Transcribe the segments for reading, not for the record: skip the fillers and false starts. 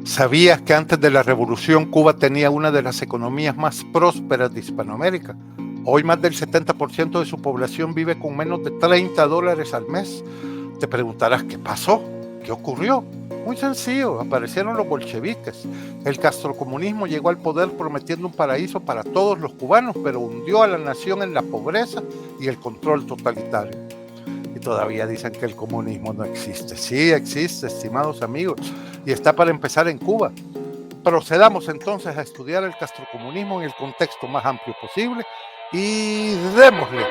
¿Sabías que antes de la revolución Cuba tenía una de las economías más prósperas de Hispanoamérica? Hoy más del 70% de su población vive con menos de $30 al mes. Te preguntarás, ¿qué pasó? ¿Qué ocurrió? Muy sencillo, aparecieron los bolcheviques. El castrocomunismo llegó al poder prometiendo un paraíso para todos los cubanos, pero hundió a la nación en la pobreza y el control totalitario. Y todavía dicen que el comunismo no existe. Sí existe, estimados amigos, y está para empezar en Cuba. Procedamos entonces a estudiar el castrocomunismo en el contexto más amplio posible y démosle.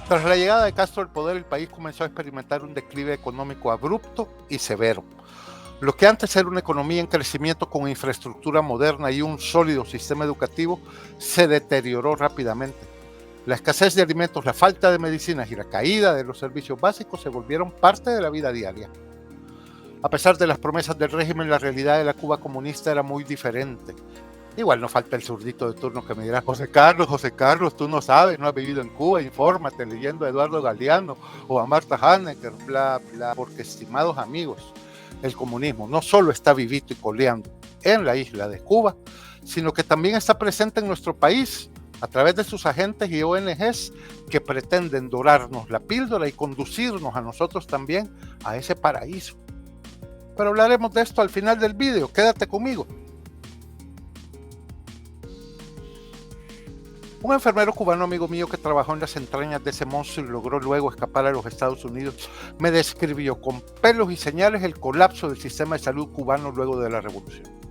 Tras la llegada de Castro al poder, el país comenzó a experimentar un declive económico abrupto y severo. Lo que antes era una economía en crecimiento con infraestructura moderna y un sólido sistema educativo se deterioró rápidamente. La escasez de alimentos, la falta de medicinas y la caída de los servicios básicos se volvieron parte de la vida diaria. A pesar de las promesas del régimen, la realidad de la Cuba comunista era muy diferente. Igual no falta el zurdito de turno que me dirá, José Carlos, tú no sabes, no has vivido en Cuba, infórmate leyendo a Eduardo Galeano o a Marta Hanecker, bla, bla. Porque, estimados amigos, el comunismo no solo está vivito y coleando en la isla de Cuba, sino que también está presente en nuestro país a través de sus agentes y ONGs que pretenden dorarnos la píldora y conducirnos a nosotros también a ese paraíso. Pero hablaremos de esto al final del vídeo, quédate conmigo. Un enfermero cubano amigo mío que trabajó en las entrañas de ese monstruo y logró luego escapar a los Estados Unidos me describió con pelos y señales el colapso del sistema de salud cubano luego de la revolución.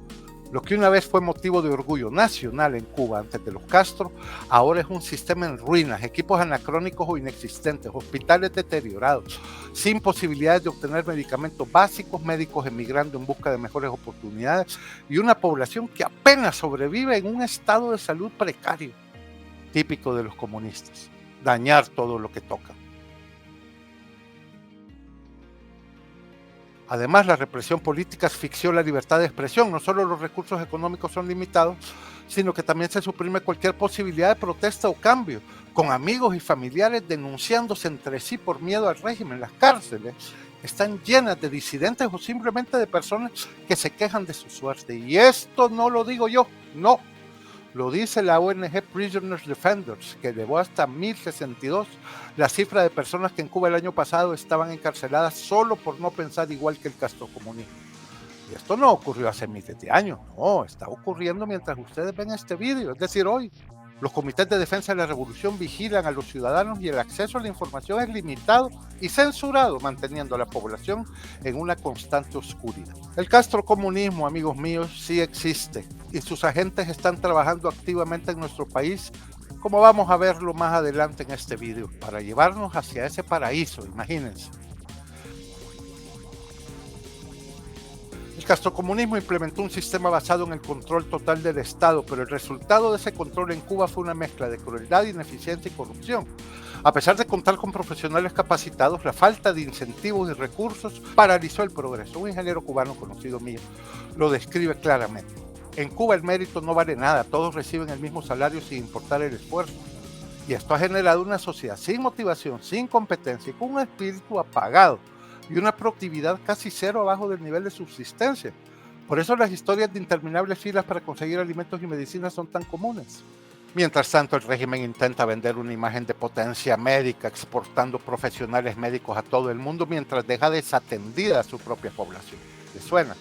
Lo que una vez fue motivo de orgullo nacional en Cuba antes de los Castro, ahora es un sistema en ruinas, equipos anacrónicos o inexistentes, hospitales deteriorados, sin posibilidades de obtener medicamentos básicos, médicos emigrando en busca de mejores oportunidades y una población que apenas sobrevive en un estado de salud precario, típico de los comunistas, dañar todo lo que toca. Además, la represión política asfixió la libertad de expresión. No solo los recursos económicos son limitados, sino que también se suprime cualquier posibilidad de protesta o cambio, con amigos y familiares denunciándose entre sí por miedo al régimen. Las cárceles están llenas de disidentes o simplemente de personas que se quejan de su suerte. Y esto no lo digo yo, no. Lo dice la ONG Prisoners Defenders, que elevó hasta 1062 la cifra de personas que en Cuba el año pasado estaban encarceladas solo por no pensar igual que el castrocomunismo. Y esto no ocurrió hace miles de años, no, está ocurriendo mientras ustedes ven este vídeo, es decir, hoy. Los comités de defensa de la revolución vigilan a los ciudadanos y el acceso a la información es limitado y censurado, manteniendo a la población en una constante oscuridad. El castrocomunismo, amigos míos, sí existe y sus agentes están trabajando activamente en nuestro país, como vamos a verlo más adelante en este video, para llevarnos hacia ese paraíso, imagínense. El castrocomunismo implementó un sistema basado en el control total del Estado, pero el resultado de ese control en Cuba fue una mezcla de crueldad, ineficiencia y corrupción. A pesar de contar con profesionales capacitados, la falta de incentivos y recursos paralizó el progreso. Un ingeniero cubano conocido mío lo describe claramente. En Cuba el mérito no vale nada, todos reciben el mismo salario sin importar el esfuerzo. Y esto ha generado una sociedad sin motivación, sin competencia y con un espíritu apagado y una productividad casi cero abajo del nivel de subsistencia. Por eso las historias de interminables filas para conseguir alimentos y medicinas son tan comunes. Mientras tanto, el régimen intenta vender una imagen de potencia médica, exportando profesionales médicos a todo el mundo mientras deja desatendida a su propia población. ¿Les suena?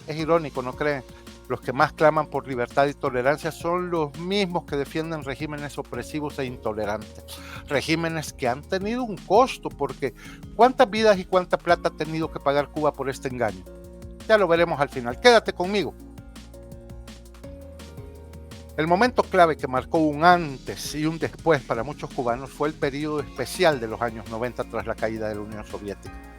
Es irónico, ¿no creen? Los que más claman por libertad y tolerancia son los mismos que defienden regímenes opresivos e intolerantes. Regímenes que han tenido un costo, porque ¿cuántas vidas y cuánta plata ha tenido que pagar Cuba por este engaño? Ya lo veremos al final. Quédate conmigo. El momento clave que marcó un antes y un después para muchos cubanos fue el periodo especial de los años 90 tras la caída de la Unión Soviética.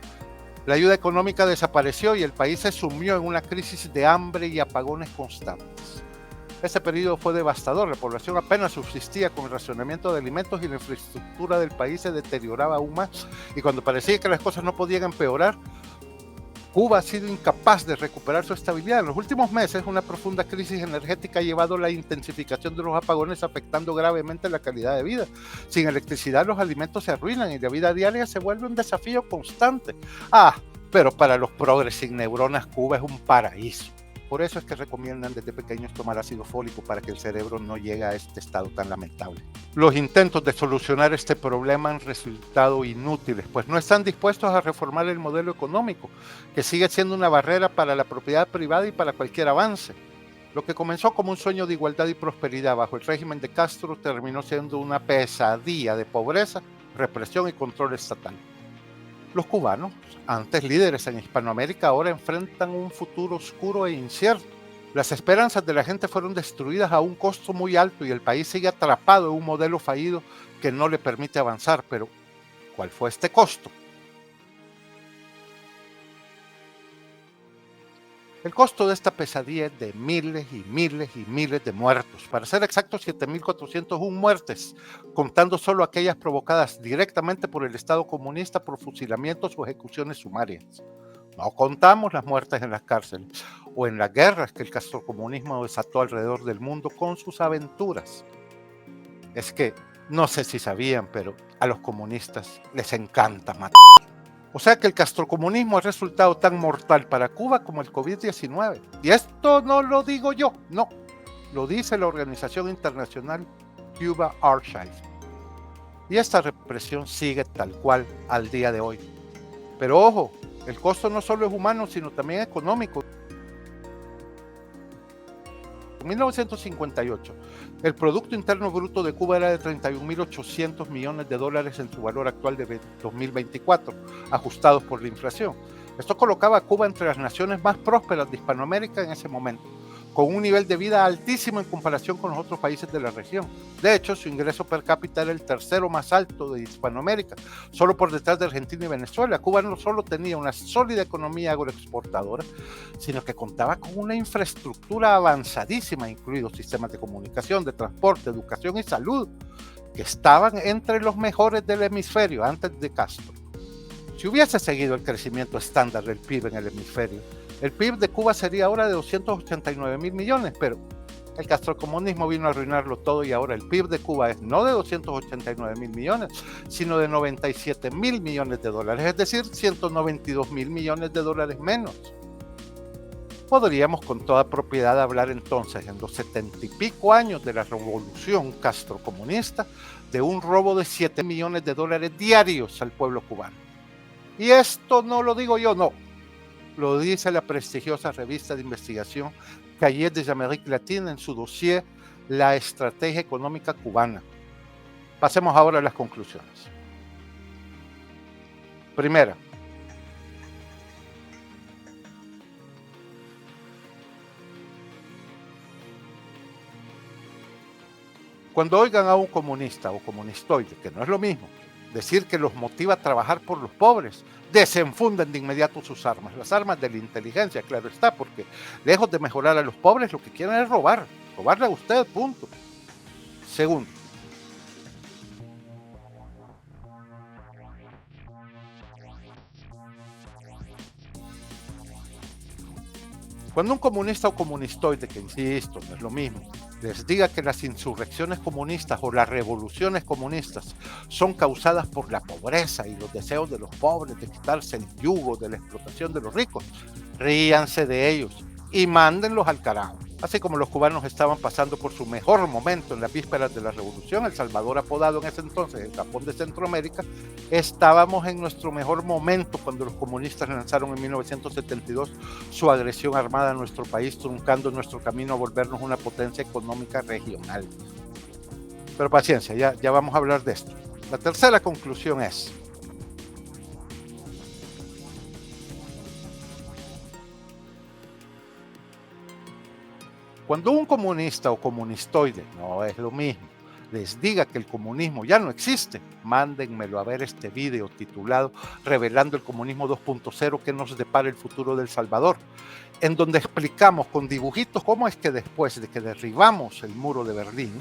La ayuda económica desapareció y el país se sumió en una crisis de hambre y apagones constantes. Ese periodo fue devastador, la población apenas subsistía con el racionamiento de alimentos y la infraestructura del país se deterioraba aún más. Y cuando parecía que las cosas no podían empeorar, Cuba ha sido incapaz de recuperar su estabilidad. En los últimos meses, una profunda crisis energética ha llevado a la intensificación de los apagones, afectando gravemente la calidad de vida. Sin electricidad, los alimentos se arruinan y la vida diaria se vuelve un desafío constante. Pero para los progres sin neuronas, Cuba es un paraíso. Por eso es que recomiendan desde pequeños tomar ácido fólico para que el cerebro no llegue a este estado tan lamentable. Los intentos de solucionar este problema han resultado inútiles, pues no están dispuestos a reformar el modelo económico, que sigue siendo una barrera para la propiedad privada y para cualquier avance. Lo que comenzó como un sueño de igualdad y prosperidad bajo el régimen de Castro terminó siendo una pesadilla de pobreza, represión y control estatal. Los cubanos, antes líderes en Hispanoamérica, ahora enfrentan un futuro oscuro e incierto. Las esperanzas de la gente fueron destruidas a un costo muy alto y el país sigue atrapado en un modelo fallido que no le permite avanzar. Pero, ¿cuál fue este costo? El costo de esta pesadilla es de miles y miles y miles de muertos. Para ser exactos, 7.401 muertes, contando solo aquellas provocadas directamente por el Estado comunista por fusilamientos o ejecuciones sumarias. No contamos las muertes en las cárceles o en las guerras que el castrocomunismo desató alrededor del mundo con sus aventuras. Es que, no sé si sabían, pero a los comunistas les encanta matar. O sea que el castrocomunismo ha resultado tan mortal para Cuba como el COVID-19. Y esto no lo digo yo, no. Lo dice la organización internacional Cuba Archive. Y esta represión sigue tal cual al día de hoy. Pero ojo, el costo no solo es humano, sino también económico. En 1958, el Producto Interno Bruto de Cuba era de 31.800 millones de dólares en su valor actual de 2024, ajustados por la inflación. Esto colocaba a Cuba entre las naciones más prósperas de Hispanoamérica en ese momento, con un nivel de vida altísimo en comparación con los otros países de la región. De hecho, su ingreso per cápita era el tercero más alto de Hispanoamérica, solo por detrás de Argentina y Venezuela. Cuba no solo tenía una sólida economía agroexportadora, sino que contaba con una infraestructura avanzadísima, incluidos sistemas de comunicación, de transporte, educación y salud, que estaban entre los mejores del hemisferio antes de Castro. Si hubiese seguido el crecimiento estándar del PIB en el hemisferio, el PIB de Cuba sería ahora de 289.000 millones, pero el castrocomunismo vino a arruinarlo todo y ahora el PIB de Cuba es no de 289.000 millones, sino de 97.000 millones de dólares, es decir, 192.000 millones de dólares menos. Podríamos con toda propiedad hablar entonces, en los 70 y pico años de la revolución castrocomunista, de un robo de 7 millones de dólares diarios al pueblo cubano. Y esto no lo digo yo, no. Lo dice la prestigiosa revista de investigación Cahiers des Amériques Latines en su dossier La Estrategia Económica Cubana. Pasemos ahora a las conclusiones. Primera, cuando oigan a un comunista o comunistoide, que no es lo mismo, decir que los motiva a trabajar por los pobres, desenfunden de inmediato sus armas, las armas de la inteligencia, claro está, porque lejos de mejorar a los pobres, lo que quieren es robarle a usted, punto. Segundo, cuando un comunista o comunistoide, que insisto, no es lo mismo, les diga que las insurrecciones comunistas o las revoluciones comunistas son causadas por la pobreza y los deseos de los pobres de quitarse el yugo de la explotación de los ricos, ríanse de ellos y mándenlos al carajo. Así como los cubanos estaban pasando por su mejor momento en las vísperas de la revolución, El Salvador, apodado en ese entonces el Japón de Centroamérica, estábamos en nuestro mejor momento cuando los comunistas lanzaron en 1972 su agresión armada a nuestro país, truncando nuestro camino a volvernos una potencia económica regional. Pero paciencia, ya vamos a hablar de esto. La tercera conclusión es: cuando un comunista o comunistoide, no es lo mismo, les diga que el comunismo ya no existe, mándenmelo a ver este video titulado Revelando el Comunismo 2.0 que nos depara el futuro del Salvador, en donde explicamos con dibujitos cómo es que después de que derribamos el muro de Berlín,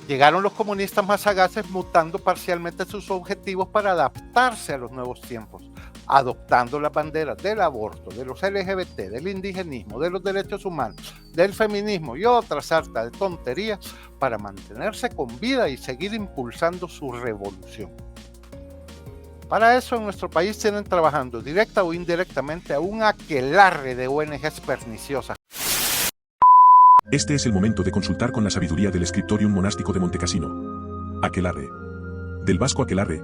llegaron los comunistas más sagaces mutando parcialmente sus objetivos para adaptarse a los nuevos tiempos, adoptando las banderas del aborto, de los LGBT, del indigenismo, de los derechos humanos, del feminismo y otras sarta de tonterías para mantenerse con vida y seguir impulsando su revolución. Para eso en nuestro país tienen trabajando directa o indirectamente a un aquelarre de ONGs perniciosas. Este es el momento de consultar con la sabiduría del Scriptorium monástico de Montecassino. Aquelarre. Del vasco aquelarre.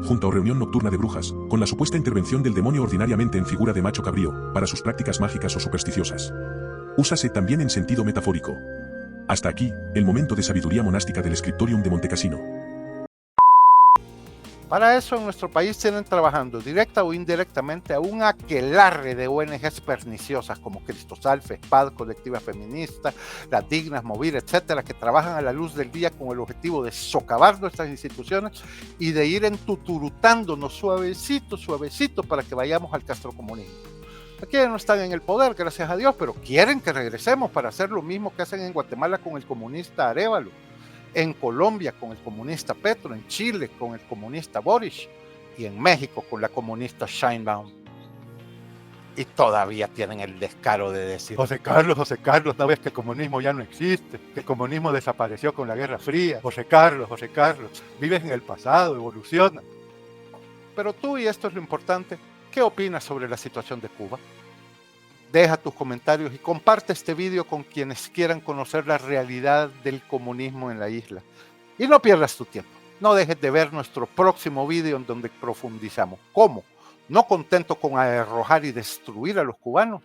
Junto a reunión nocturna de brujas, con la supuesta intervención del demonio ordinariamente en figura de macho cabrío, para sus prácticas mágicas o supersticiosas. Úsase también en sentido metafórico. Hasta aquí, el momento de sabiduría monástica del Scriptorium de Montecassino. Para eso en nuestro país tienen trabajando directa o indirectamente a un aquelarre de ONGs perniciosas como Cristosal, FESPAD, Colectiva Feminista, Las Dignas, Movir, etcétera, que trabajan a la luz del día con el objetivo de socavar nuestras instituciones y de ir entuturutándonos suavecito, suavecito para que vayamos al castrocomunismo. Aquí no están en el poder, gracias a Dios, pero quieren que regresemos para hacer lo mismo que hacen en Guatemala con el comunista Arévalo, en Colombia con el comunista Petro, en Chile con el comunista Boric y en México con la comunista Sheinbaum. Y todavía tienen el descaro de decir: José Carlos, ¿no ves que el comunismo ya no existe? Que el comunismo desapareció con la Guerra Fría. José Carlos, vives en el pasado, evoluciona. Pero tú, y esto es lo importante, ¿qué opinas sobre la situación de Cuba? Deja tus comentarios y comparte este video con quienes quieran conocer la realidad del comunismo en la isla. Y no pierdas tu tiempo. No dejes de ver nuestro próximo video en donde profundizamos cómo, no contento con arrojar y destruir a los cubanos,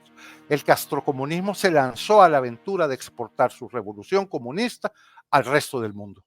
el castrocomunismo se lanzó a la aventura de exportar su revolución comunista al resto del mundo.